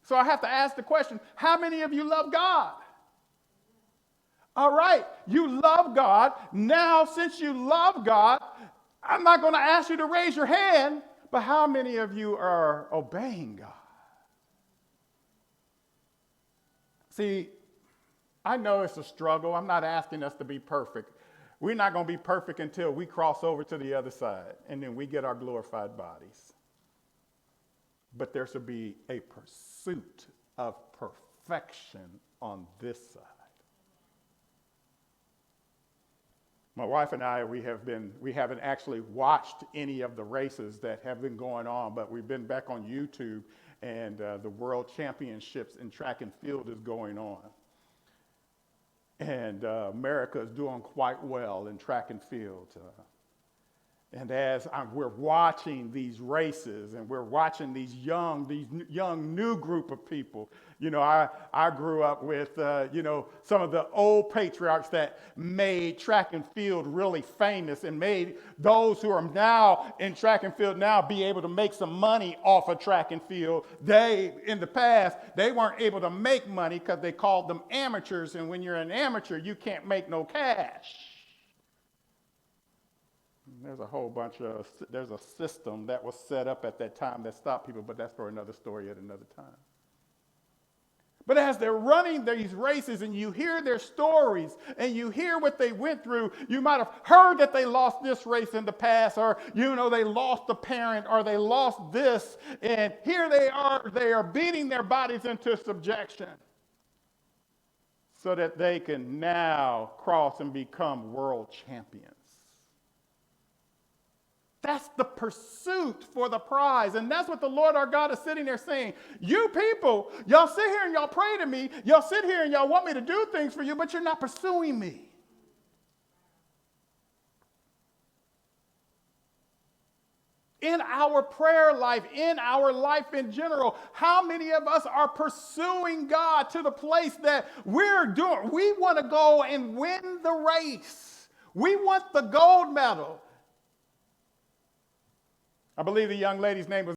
So I have to ask the question, how many of you love God? All right, you love God. Now, since you love God, I'm not going to ask you to raise your hand, but how many of you are obeying God? See, I know it's a struggle. I'm not asking us to be perfect. We're not going to be perfect until we cross over to the other side, and then we get our glorified bodies. But there should be a pursuit of perfection on this side. My wife and I, we haven't actually watched any of the races that have been going on, but we've been back on YouTube, and the World Championships in track and field is going on. And America is doing quite well in track and field. And as we're watching these races and we're watching these young new group of people, I grew up with, some of the old patriarchs that made track and field really famous and made those who are now in track and field now be able to make some money off of track and field. In the past, they weren't able to make money because they called them amateurs. And when you're an amateur, you can't make no cash. There's a system that was set up at that time that stopped people, but that's for another story at another time. But as they're running these races and you hear their stories and you hear what they went through, you might have heard that they lost this race in the past, or, they lost a parent, or they lost this, and here they are beating their bodies into subjection so that they can now cross and become world champions. That's the pursuit for the prize. And that's what the Lord our God is sitting there saying. You people, y'all sit here and y'all pray to me. Y'all sit here and y'all want me to do things for you, but you're not pursuing me. In our prayer life, in our life in general, how many of us are pursuing God to the place that we want to go and win the race. We want the gold medal. I believe the young lady's name was